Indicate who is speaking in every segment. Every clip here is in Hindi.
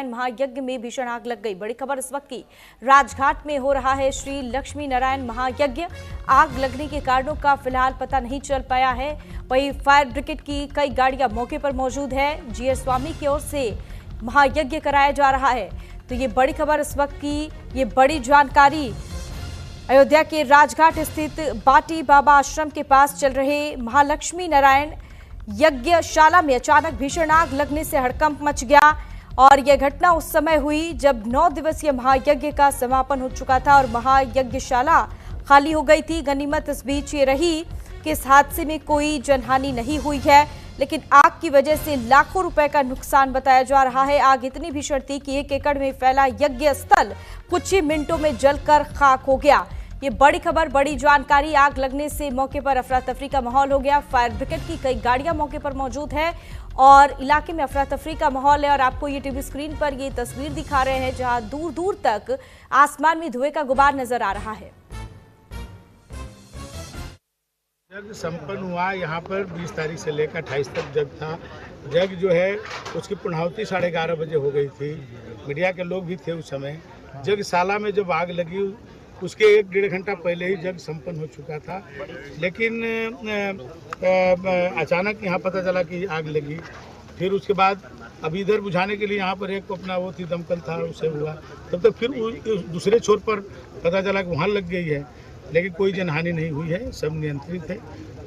Speaker 1: नारायण महायज्ञ में भीषण आग लग गई। बड़ी खबर इस वक्त की, राजघाट में हो रहा है श्री लक्ष्मी नारायण महायज्ञ। आग लगने के कारणों का फिलहाल पता नहीं चल पाया है। वहीं फायर ब्रिगेड की कई गाड़ियां मौके पर मौजूद है। जीएस स्वामी की ओर से महायज्ञ कराया जा रहा है। तो ये बड़ी खबर इस वक्त की, ये बड़ी जानकारी। अयोध्या के राजघाट स्थित बाटी बाबा आश्रम के पास चल रहे महालक्ष्मी नारायण यज्ञशाला में अचानक भीषण आग लगने से हड़कंप मच गया। और यह घटना उस समय हुई जब 9 दिवसीय महायज्ञ का समापन हो चुका था और महायज्ञशाला खाली हो गई थी। गनीमत इस बीच ये रही कि इस हादसे में कोई जनहानि नहीं हुई है, लेकिन आग की वजह से लाखों रुपए का नुकसान बताया जा रहा है। आग इतनी भीषण थी कि 1 एकड़ में फैला यज्ञ स्थल कुछ ही मिनटों में जलकर खाक हो गया। ये बड़ी खबर, बड़ी जानकारी। आग लगने से मौके पर अफरा तफरी का माहौल हो गया। फायर ब्रिगेड की कई गाड़ियां मौके पर मौजूद है और इलाके में अफरा तफरी का माहौल है। और आपको ये टीवी स्क्रीन पर ये तस्वीर दिखा रहे हैं जहां दूर दूर तक आसमान में धुएं का गुबार नजर आ रहा है।
Speaker 2: जग संपन्न हुआ। यहाँ पर 20 तारीख से लेकर 28 तक जग था। जग जो है उसकी पूर्णाहुति 11:30 बजे हो गई थी। मीडिया के लोग भी थे उस समय। जगशाला में जब आग लगी उसके 1-1.5 घंटा पहले ही जग संपन्न हो चुका था, लेकिन अचानक यहाँ पता चला कि आग लगी। फिर उसके बाद अब इधर बुझाने के लिए यहाँ पर एक अपना वो थी दमकल था, उसे हुआ। तब तक फिर दूसरे छोर पर पता चला कि वहाँ लग गई है, लेकिन कोई जनहानि नहीं हुई है। सब नियंत्रित है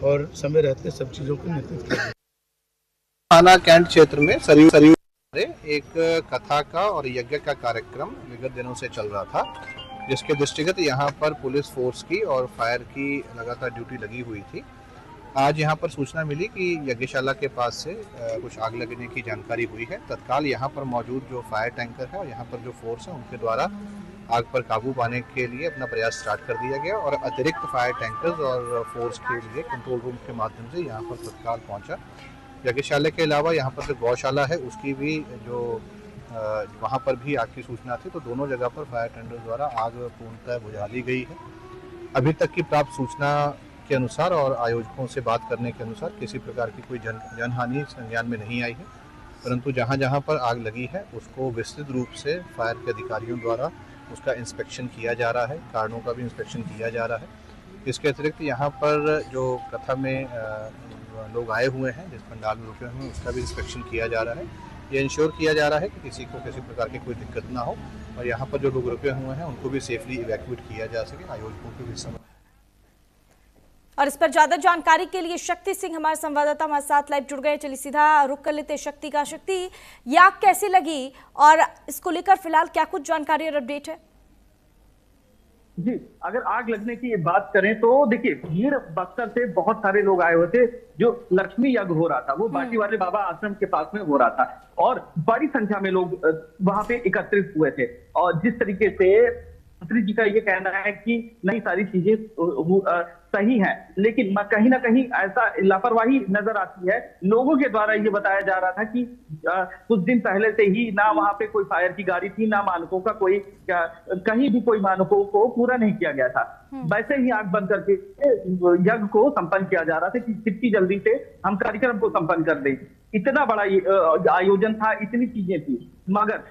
Speaker 2: और समय रहते सब चीज़ों को नियंत्रित किया।
Speaker 3: थाना कैंट क्षेत्र में सरयू एक कथा का और यज्ञ का कार्यक्रम विगत दिनों से चल रहा था, जिसके दृष्टिगत यहाँ पर पुलिस फोर्स की और फायर की लगातार ड्यूटी लगी हुई थी। आज यहाँ पर सूचना मिली कि यज्ञशाला के पास से कुछ आग लगने की जानकारी हुई है। तत्काल यहाँ पर मौजूद जो फायर टैंकर है और यहाँ पर जो फोर्स है उनके द्वारा आग पर काबू पाने के लिए अपना प्रयास स्टार्ट कर दिया गया और अतिरिक्त फायर टैंकर्स और फोर्स के लिए कंट्रोल रूम के माध्यम से यहाँ पर तत्काल पहुँचा। यज्ञशाला के अलावा यहाँ पर जो गौशाला है उसकी भी जो वहाँ पर भी आग की सूचना थी, तो दोनों जगह पर फायर टेंडर द्वारा आग पूर्णतः बुझा ली गई है। अभी तक की प्राप्त सूचना के अनुसार और आयोजकों से बात करने के अनुसार किसी प्रकार की कोई जनहानि संज्ञान में नहीं आई है, परंतु जहाँ जहाँ पर आग लगी है उसको विस्तृत रूप से फायर के अधिकारियों द्वारा उसका इंस्पेक्शन किया जा रहा है, कारणों का भी इंस्पेक्शन किया जा रहा है। इसके अतिरिक्त यहाँ पर जो कथा में लोग आए हुए हैं, जिस पंडाल में रुके हुए हैं, उसका भी इंस्पेक्शन किया जा रहा है। ये इंश्योर किया जा रहा है कि किसी को किसी प्रकार की कोई दिक्कत ना हो और यहाँ पर जो लोग रुके हुए हैं उनको भी सेफली इवैक्यूएट किया जा सके। आयोजकों को भी समय।
Speaker 1: और इस पर ज्यादा जानकारी के लिए शक्ति सिंह हमारे संवाददाता हमारे साथ लाइव जुड़ गए। चलिए सीधा रुक कर लेते शक्ति का। शक्ति, ये आग कैसे लगी और इसको लेकर फिलहाल क्या कुछ जानकारी और अपडेट है?
Speaker 4: जी, अगर आग लगने की बात करें तो देखिए, भीड़ बक्सर से बहुत सारे लोग आए हुए थे। जो लक्ष्मी यज्ञ हो रहा था वो बाटी वाले बाबा आश्रम के पास में हो रहा था और बड़ी संख्या में लोग वहां पे एकत्रित हुए थे। और जिस तरीके से मंत्री जी का ये कहना है कि नहीं, सारी चीजें सही है, लेकिन कहीं ना कहीं ऐसा लापरवाही नजर आती है। लोगों के द्वारा ये बताया जा रहा था कि कुछ दिन पहले से ही ना वहां पे कोई फायर की गाड़ी थी, ना मानकों का कोई कहीं भी कोई मानकों को पूरा नहीं किया गया था। वैसे ही आग बंद करके यज्ञ को संपन्न किया जा रहा था कि कितनी जल्दी से हम कार्यक्रम को संपन्न कर दें। इतना बड़ा आयोजन था, इतनी चीजें थी, मगर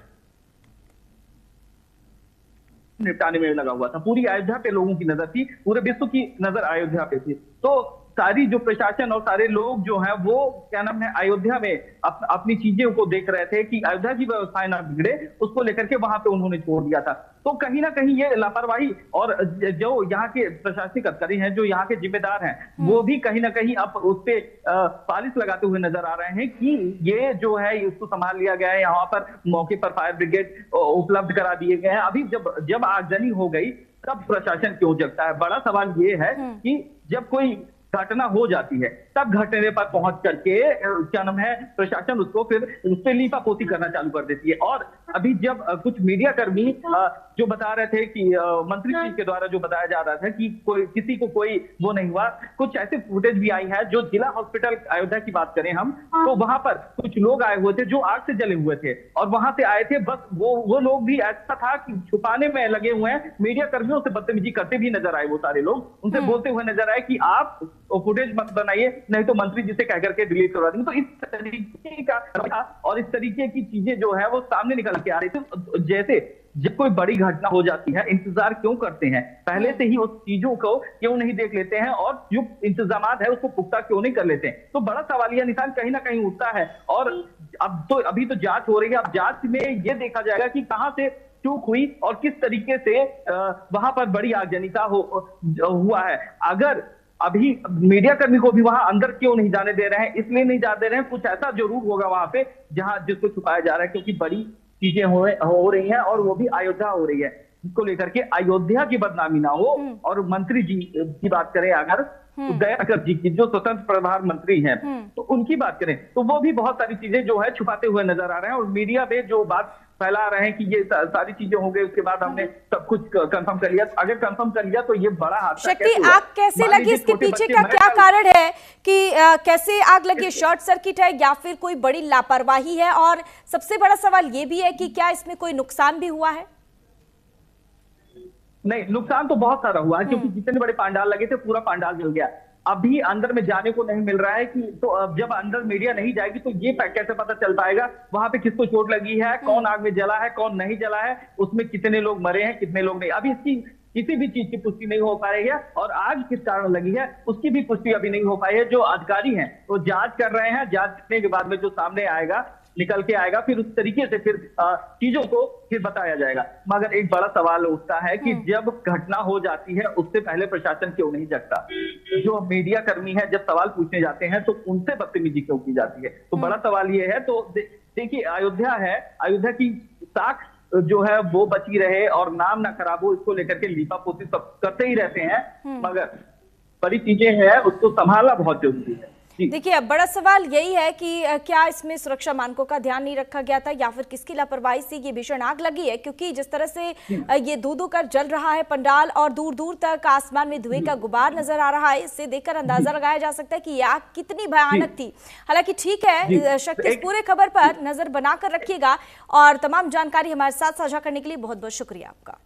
Speaker 4: निपटाने में लगा हुआ था। पूरी अयोध्या पे लोगों की नजर थी, पूरे विश्व की नजर अयोध्या पे थी। तो सारी जो प्रशासन और सारे लोग जो हैं वो क्या नाम है अयोध्या में अपनी चीजों को देख रहे थे कि अयोध्या की व्यवस्थाएं ना बिगड़े, उसको लेकर के वहां पे उन्होंने छोड़ दिया था। तो कहीं ना कहीं ये लापरवाही और जो यहाँ के प्रशासनिक अधिकारी हैं, जो यहाँ के जिम्मेदार हैं, वो भी कहीं ना कहीं अब उस पे पालिश लगाते हुए नजर आ रहे हैं कि ये जो है इसको संभाल लिया गया है। यहाँ पर मौके पर फायर ब्रिगेड उपलब्ध करा दिए गए हैं। अभी जब आगजनी हो गई तब प्रशासन क्यों जगता है? बड़ा सवाल ये है कि जब कोई घटना हो जाती है तब घटने पर पहुंच करके क्या नाम है प्रशासन उसको फिर उस पर लीपापोती करना चालू कर देती है। और अभी जब कुछ मीडिया कर्मी जो बता रहे थे कि मंत्री जी के द्वारा जो बताया जा रहा था कि कोई किसी को कोई वो नहीं हुआ, कुछ ऐसे फुटेज भी आई है जो जिला हॉस्पिटल अयोध्या की बात करें हम तो वहां पर कुछ लोग आए हुए थे जो आग से जले हुए थे और वहां से आए थे। बस वो लोग भी ऐसा था कि छुपाने में लगे हुए हैं, मीडिया कर्मियों से बदतमीजी करते भी नजर आए। वो सारे लोग उनसे बोलते हुए नजर आए कि आप फुटेज मत बनाइए, नहीं तो मंत्री जी से कह करके डिलीट करवा देंगे। तो इस तरीके का और इस तरीके की चीजें जो है वो सामने निकल के आ रही थी। जैसे जब कोई बड़ी घटना हो जाती है, इंतजार क्यों करते हैं, पहले से ही उस चीजों को क्यों नहीं देख लेते हैं और जो इंतजाम है उसको पुख्ता क्यों नहीं कर लेते हैं। तो बड़ा सवालिया निशान कहीं ना कहीं उठता है। और अभी तो जांच हो रही है। अब जांच में ये देखा जाएगा कि कहां से चूक हुई और किस तरीके से वहां पर बड़ी आगजनीता हुआ है। अगर अभी मीडिया कर्मी को भी वहां अंदर क्यों नहीं जाने दे रहे हैं, इसलिए नहीं जाने दे रहे हैं, कुछ ऐसा जरूर होगा वहां पे जहां जिसको छुपाया जा रहा है, क्योंकि बड़ी चीजें हो रही हैं और वो भी अयोध्या हो रही है, जिसको लेकर के अयोध्या की बदनामी ना हो। और मंत्री जी की बात करें अगर, तो दयाकर जी की जो स्वतंत्र प्रभार मंत्री हैं, तो उनकी बात करें तो वो भी बहुत सारी चीजें जो है छुपाते हुए नजर आ रहे हैं। और मीडिया में जो बात फैला रहे हैं कि ये सारी चीजें हो गई, उसके बाद हमने सब कुछ कंफर्म कर लिया। अगर कंफर्म कर लिया तो ये बड़ा हादसा
Speaker 1: शक्ति, आग कैसे लगी, इसके पीछे का क्या कारण है कि कैसे आग लगी? शॉर्ट सर्किट है या फिर कोई बड़ी लापरवाही है? और सबसे बड़ा सवाल ये भी है कि क्या इसमें कोई नुकसान भी हुआ है?
Speaker 4: नहीं, नुकसान तो बहुत सारा हुआ है, क्योंकि जितने बड़े पंडाल लगे थे पूरा पंडाल जल गया। अभी अंदर में जाने को नहीं मिल रहा है कि, तो अब जब अंदर मीडिया नहीं जाएगी तो ये कैसे पता चल पाएगा वहां पे किसको चोट लगी है, कौन आग में जला है, कौन नहीं जला है, उसमें कितने लोग मरे हैं, कितने लोग नहीं। अभी इसकी किसी भी चीज की पुष्टि नहीं हो पाई है। और आग किस कारण लगी है उसकी भी पुष्टि अभी नहीं हो पाई है। जो अधिकारी हैं वो जांच कर रहे हैं, जांच करने के बाद में जो सामने आएगा, निकल के आएगा, फिर उस तरीके से फिर चीजों को फिर बताया जाएगा। मगर एक बड़ा सवाल उठता है कि जब घटना हो जाती है उससे पहले प्रशासन क्यों नहीं जगता? जो मीडिया कर्मी है जब सवाल पूछने जाते हैं तो उनसे बदतमीजी क्यों की जाती है? तो बड़ा सवाल ये है। तो देखिए, अयोध्या है, अयोध्या की साख जो है वो बची रहे और नाम ना खराब हो, इसको लेकर के लीपापोती सब करते ही रहते हैं, मगर बड़ी चीजें हैं उसको संभालना बहुत जरूरी है।
Speaker 1: देखिए, अब बड़ा सवाल यही है कि क्या इसमें सुरक्षा मानकों का ध्यान नहीं रखा गया था या फिर किसकी लापरवाही से ये भीषण आग लगी है? क्योंकि जिस तरह से ये धू कर जल रहा है पंडाल और दूर दूर तक आसमान में धुएं का गुबार नजर आ रहा है, इससे देखकर अंदाजा लगाया जा सकता है कि ये आग कितनी भयानक थी। हालांकि ठीक है, शक्ति, इस पूरे खबर पर नजर बनाकर रखिएगा और तमाम जानकारी हमारे साथ साझा करने के लिए बहुत बहुत शुक्रिया आपका।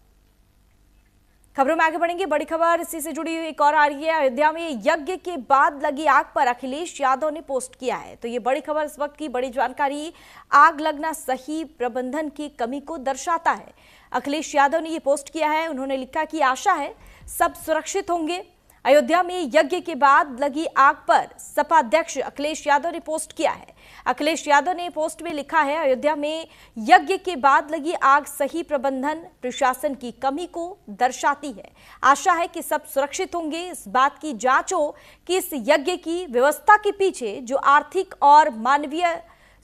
Speaker 1: खबरों में आगे बढ़ेंगे। बड़ी खबर इसी से जुड़ी हुई एक और आ रही है। अयोध्या में यज्ञ के बाद लगी आग पर अखिलेश यादव ने पोस्ट किया है। तो ये बड़ी खबर, इस वक्त की बड़ी जानकारी, आग लगना सही प्रबंधन की कमी को दर्शाता है। अखिलेश यादव ने ये पोस्ट किया है। उन्होंने लिखा कि आशा है सब सुरक्षित होंगे। अयोध्या में यज्ञ के बाद लगी आग पर सपा अध्यक्ष अखिलेश यादव ने पोस्ट किया है। अखिलेश यादव ने पोस्ट में लिखा है, अयोध्या में यज्ञ के बाद लगी आग सही प्रबंधन प्रशासन की कमी को दर्शाती है। आशा है कि सब सुरक्षित होंगे। इस बात की जांच हो कि इस यज्ञ की व्यवस्था के पीछे जो आर्थिक और मानवीय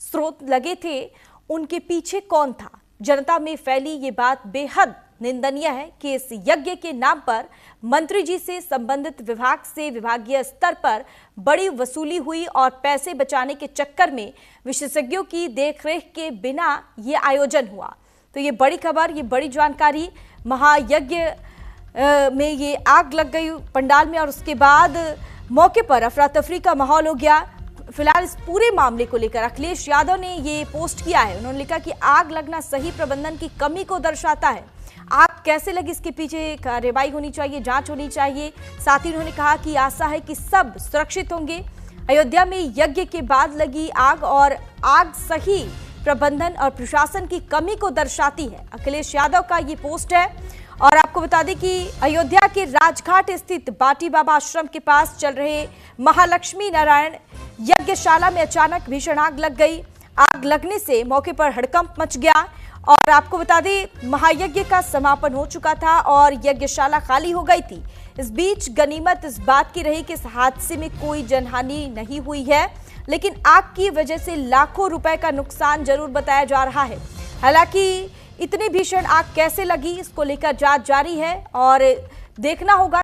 Speaker 1: स्रोत लगे थे उनके पीछे कौन था। जनता में फैली ये बात बेहद निंदनीय है कि इस यज्ञ के नाम पर मंत्री जी से संबंधित विभाग से विभागीय स्तर पर बड़ी वसूली हुई और पैसे बचाने के चक्कर में विशेषज्ञों की देखरेख के बिना ये आयोजन हुआ। तो ये बड़ी खबर, ये बड़ी जानकारी, महायज्ञ में ये आग लग गई पंडाल में और उसके बाद मौके पर अफरा तफरी का माहौल हो गया। फिलहाल इस पूरे मामले को लेकर अखिलेश यादव ने ये पोस्ट किया है। उन्होंने लिखा कि आग लगना सही प्रबंधन की कमी को दर्शाता है। आग कैसे लगी इसके पीछे कार्रवाई होनी चाहिए, जांच होनी चाहिए। साथ ही उन्होंने कहा कि आशा है कि सब सुरक्षित होंगे। अयोध्या में यज्ञ के बाद लगी आग और आग सही प्रबंधन और प्रशासन की कमी को दर्शाती है। अखिलेश यादव का ये पोस्ट है। और आपको बता दें कि अयोध्या के राजघाट स्थित बाटी बाबा आश्रम के पास चल रहे महालक्ष्मी नारायण यज्ञशाला में अचानक भीषण आग लग गई। आग लगने से मौके पर हड़कंप मच गया और आपको बता दें महायज्ञ का समापन हो चुका था और यज्ञशाला खाली हो गई थी। इस बीच गनीमत इस बात की रही कि इस हादसे में कोई जनहानि नहीं हुई है, लेकिन आग की वजह से लाखों रुपए का नुकसान जरूर बताया जा रहा है। हालांकि इतनी भीषण आग कैसे लगी इसको लेकर जांच जारी है और देखना होगा